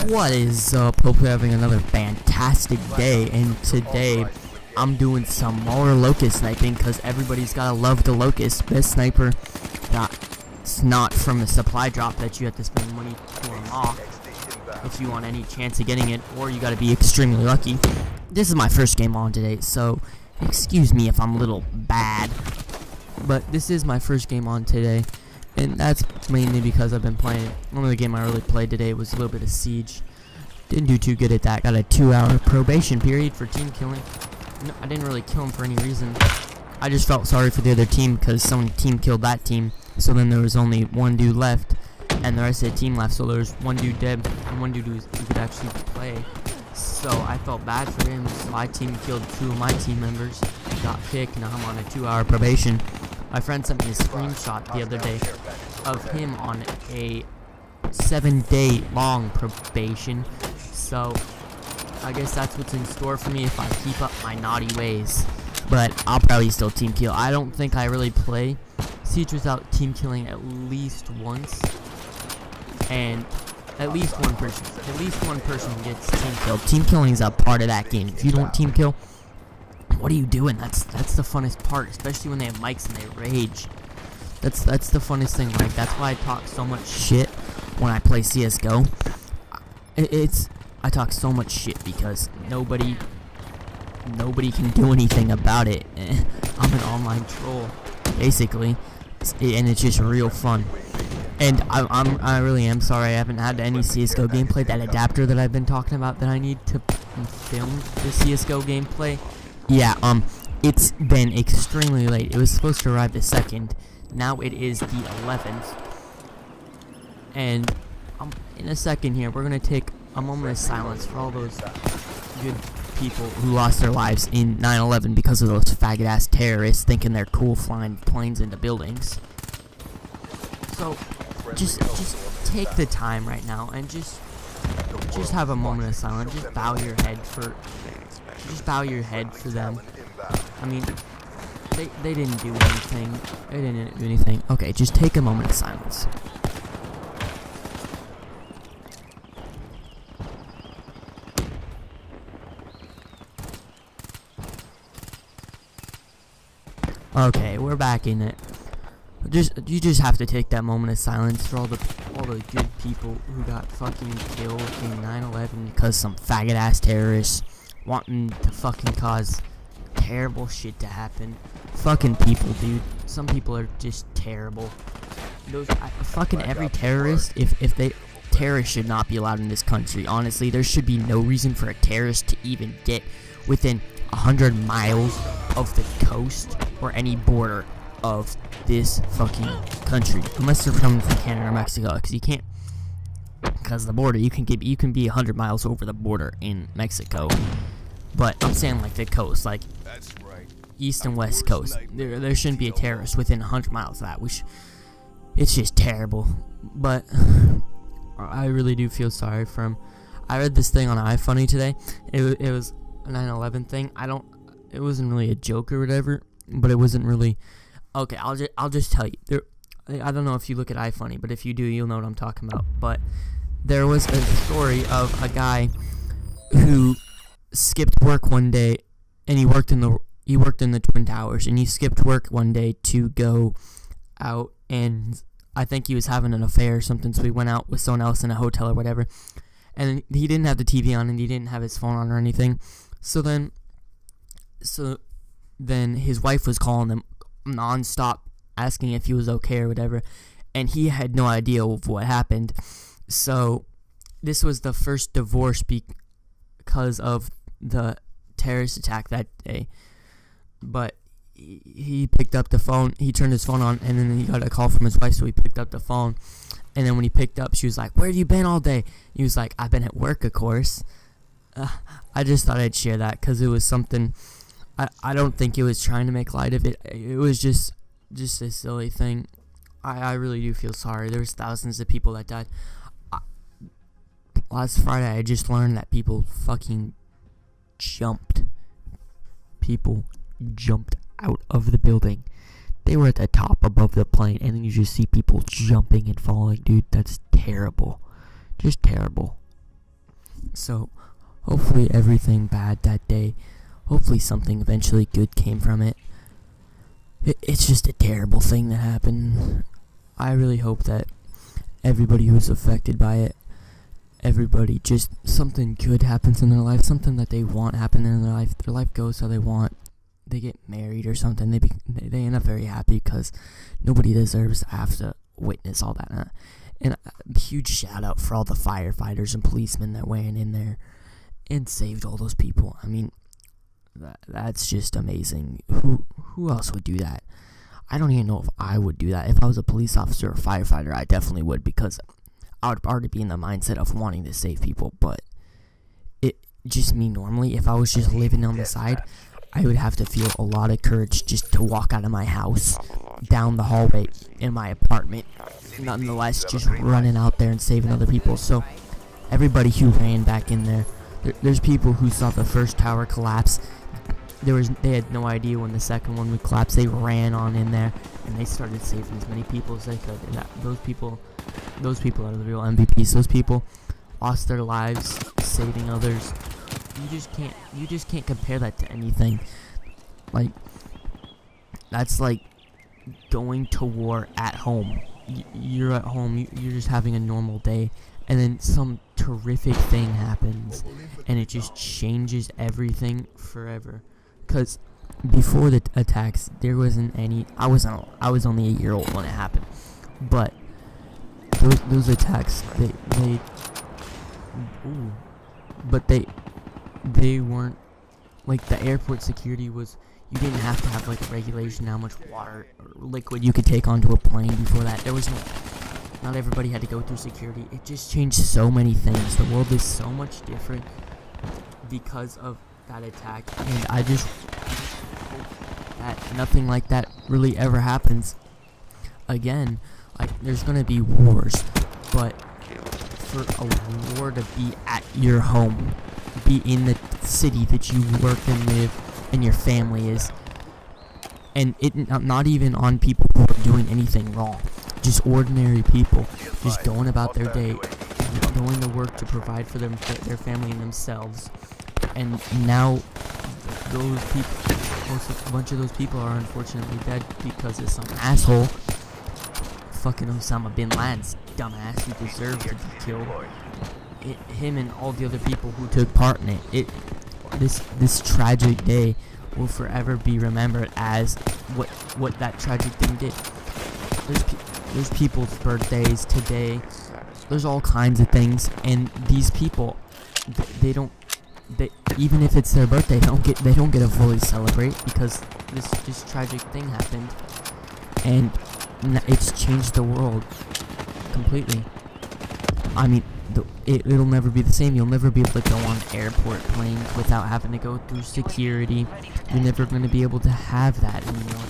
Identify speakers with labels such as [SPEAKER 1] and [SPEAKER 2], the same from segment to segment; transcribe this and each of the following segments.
[SPEAKER 1] What is up? Hope you're having another fantastic day, and today I'm doing some more locust sniping because everybody's gotta love the locust. Best sniper that's not from a supply drop that you have to spend money to unlock if you want any chance of getting it, or you gotta be extremely lucky. This is my first game on today, so excuse me if I'm a little bad, but this is my first game on today. And that's mainly because I've been playing. Only game I really played today was a little bit of Siege. Didn't do too good at that. Got a 2-hour probation period for team killing. No, I didn't really kill him for any reason. I just felt sorry for the other team because some team killed that team. So then there was only one dude left, and the rest of the team left. So there was one dude dead and one dude who could actually play. So I felt bad for him. So my team killed 2 of my team members. Got kicked. Now I'm on a 2-hour probation. My friend sent me a screenshot the other day of him on a 7-day long probation. So I guess that's what's in store for me if I keep up my naughty ways. But I'll probably still team kill. I don't think I really play Siege without team killing at least once. And at least one person gets team killed. Team killing is a part of that game. If you don't team kill, what are you doing? That's the funnest part, especially when they have mics and they rage. That's the funnest thing. Like, that's why I talk so much shit when I play CS:GO. I talk so much shit because nobody can do anything about it. I'm an online troll, basically, and it's just real fun. And I really am sorry I haven't had any CS:GO gameplay. That adapter that I've been talking about that I need to film the CS:GO gameplay. Yeah, it's been extremely late. It was supposed to arrive the 2nd. Now it is the 11th. And in a second here, we're going to take a moment of silence for all those good people who lost their lives in 9/11 because of those faggot-ass terrorists thinking they're cool flying planes into buildings. So, just take the time right now and just have a moment of silence. Just bow your head for them. I mean, they didn't do anything. Okay, just take a moment of silence. Okay, we're back in it. You just have to take that moment of silence for all the good people who got fucking killed in 9/11 because some faggot ass terrorists wanting to fucking cause terrible shit to happen. Fucking people, dude. Some people are just terrible. Fucking every terrorist, terrorists should not be allowed in this country. Honestly, there should be no reason for a terrorist to even get within 100 miles of the coast or any border of this fucking country, unless they're coming from Canada or Mexico, because you can't. Because the border, you can be 100 miles over the border in Mexico, but I'm saying like the coast, like east and west coast. There shouldn't be a terrorist within 100 miles of that. It's just terrible. But I really do feel sorry for him. I read this thing on iFunny today. It was a 9/11 thing. It wasn't really a joke or whatever, but it wasn't really. Okay, I'll just tell you. I don't know if you look at iFunny, but if you do, you'll know what I'm talking about. But there was a story of a guy who skipped work one day, and he worked in the Twin Towers, and he skipped work one day to go out, and I think he was having an affair or something, so he went out with someone else in a hotel or whatever, and he didn't have the TV on, and he didn't have his phone on or anything. So then his wife was calling him non-stop, asking if he was okay or whatever, and he had no idea of what happened. So this was the first divorce because of the terrorist attack that day. But he picked up the phone, he turned his phone on, and then he got a call from his wife, so he picked up the phone. And then when he picked up, she was like, "Where have you been all day?" He was like, "I've been at work, of course." I just thought I'd share that because it was something. I don't think it was trying to make light of it. It was just a silly thing. I really do feel sorry. There's thousands of people that died. Last Friday, I just learned that people fucking jumped. People jumped out of the building. They were at the top above the plane, and then you just see people jumping and falling. Dude, that's terrible. Just terrible. So hopefully everything bad that day, hopefully something eventually good came from it. It's just a terrible thing that happened. I really hope that everybody who's affected by it, everybody, just something good happens in their life, something that they want happen in their life goes how they want. They get married or something, they end up very happy, because nobody deserves to have to witness all that. And a huge shout out for all the firefighters and policemen that went in there and saved all those people. I mean, that's just amazing. Who else would do that? I don't even know if I would do that. If I was a police officer or firefighter, I definitely would, because I would already be in the mindset of wanting to save people. But it just me normally, if I was just living on the side, I would have to feel a lot of courage just to walk out of my house, down the hallway in my apartment, nonetheless just running out there and saving other people. So everybody who ran back in there's people who saw the first tower collapse. They had no idea when the second one would collapse. They ran on in there and they started saving as many people as they could. And those people are the real MVPs. Those people lost their lives saving others. You just can't compare that to anything. Like, that's like going to war at home. You're at home, you're just having a normal day, and then some terrific thing happens, and it just changes everything forever. Because before the attacks, there wasn't any. I was only a year old when it happened, but those attacks, they weren't like, the airport security was. You didn't have to have like a regulation how much water or liquid you could take onto a plane before that. There was not everybody had to go through security. It just changed so many things. The world is so much different because of that attack, and I just hope that nothing like that really ever happens again. Like, there's gonna be wars, but for a war to be at your home, be in the city that you work and live and your family is, and it not even on people who are doing anything wrong, just ordinary people just going about their day, doing the work to provide for them, their family and themselves. And now those people, a bunch of those people are unfortunately dead because of some asshole, fucking Osama bin Laden's dumbass, who deserved to be killed. Him and all the other people who took part in it. This tragic day will forever be remembered as what that tragic thing did. There's people's birthdays today. There's all kinds of things, and these people, they even if it's their birthday, they don't get to fully celebrate, because this tragic thing happened, and it's changed the world completely. I mean, it'll never be the same. You'll never be able to go on airport planes without having to go through security. You're never going to be able to have that anymore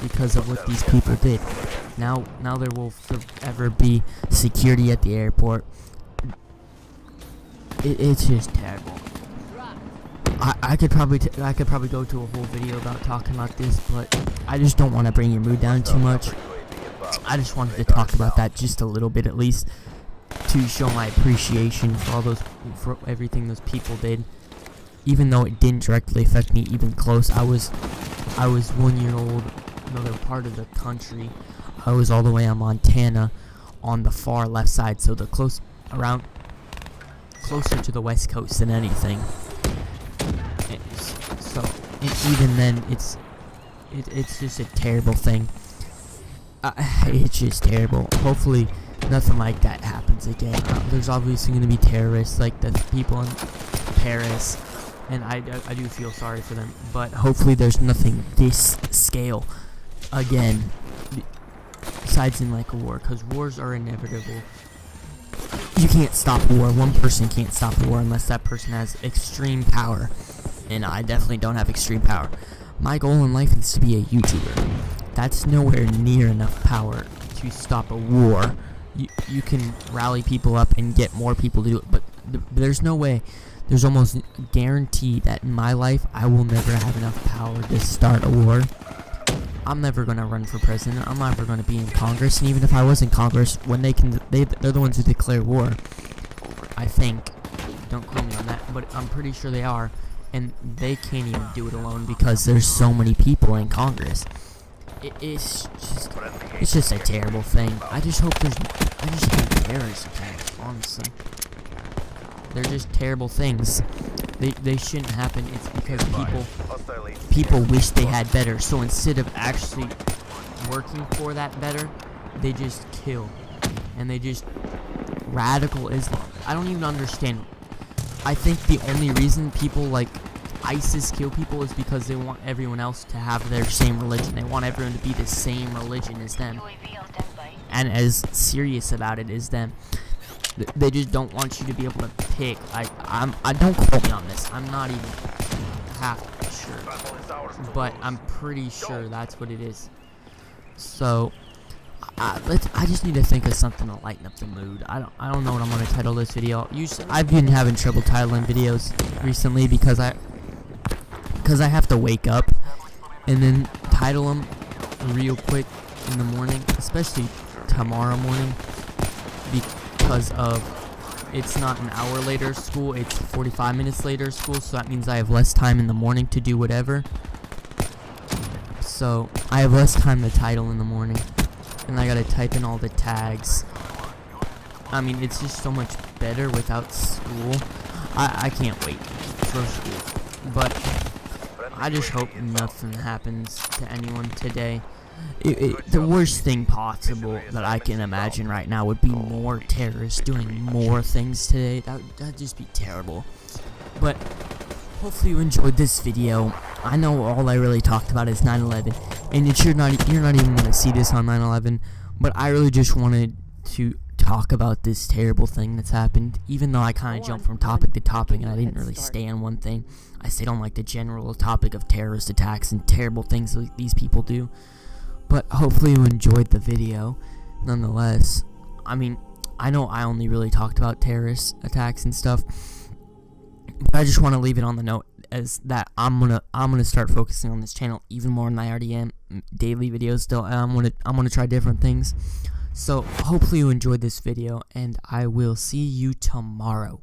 [SPEAKER 1] because of what these people did. Now there will forever be security at the airport. It's just terrible. I could probably go to a whole video about talking about this, but I just don't want to bring your mood down too much. I just wanted to talk about that just a little bit, at least, to show my appreciation for everything those people did. Even though it didn't directly affect me even close. I was 1 year old, another part of the country. I was all the way in Montana, on the far left side, so closer to the west coast than anything. And even then, it's just a terrible thing. It's just terrible. Hopefully nothing like that happens again. There's obviously going to be terrorists like the people in Paris, and I do feel sorry for them, but hopefully there's nothing this scale again, besides in like a war, because wars are inevitable. You can't stop war. One person can't stop war unless that person has extreme power, and I definitely don't have extreme power. My goal in life is to be a YouTuber. That's nowhere near enough power to stop a war. You can rally people up and get more people to do it, but there's no way. There's almost guaranteed that in my life I will never have enough power to start a war. I'm never gonna run for president. I'm never gonna be in Congress, and even if I was in Congress, when they're the ones who declare war, I think. Don't quote me on that, but I'm pretty sure they are, and they can't even do it alone because there's so many people in Congress. It's just a terrible thing. I just hate terrorist attacks, honestly. They're just terrible things. They shouldn't happen. It's because people wish they had better. So instead of actually working for that better, they just kill. And they just radical Islam. I don't even understand. I think the only reason people like ISIS kill people is because they want everyone else to have their same religion. They want everyone to be the same religion as them and as serious about it as them. They just don't want you to be able to pick. I don't quote me on this. I'm not even half sure, but I'm pretty sure that's what it is. So I just need to think of something to lighten up the mood. I don't know what I'm gonna title this video. I've been having trouble titling videos recently because I have to wake up and then title them real quick in the morning, especially tomorrow morning, because of it's not an hour later school, it's 45 minutes later school, so that means I have less time in the morning to do whatever. So I have less time to title in the morning, and I gotta type in all the tags. I mean, it's just so much better without school. I can't wait for school, but I just hope nothing happens to anyone today. The worst thing possible that I can imagine right now would be more terrorists doing more things today. That'd just be terrible. But hopefully you enjoyed this video. I know all I really talked about is 9/11, and you're not even gonna see this on 9/11. But I really just wanted to talk about this terrible thing that's happened, even though I kind of jumped from topic to topic and I didn't really stay on one thing. I stayed on like the general topic of terrorist attacks and terrible things like these people do. But hopefully you enjoyed the video nonetheless. I mean, I know I only really talked about terrorist attacks and stuff, but I just want to leave it on the note as that I'm gonna start focusing on this channel even more than I already am. Daily videos still, and I'm gonna try different things. So hopefully you enjoyed this video, and I will see you tomorrow.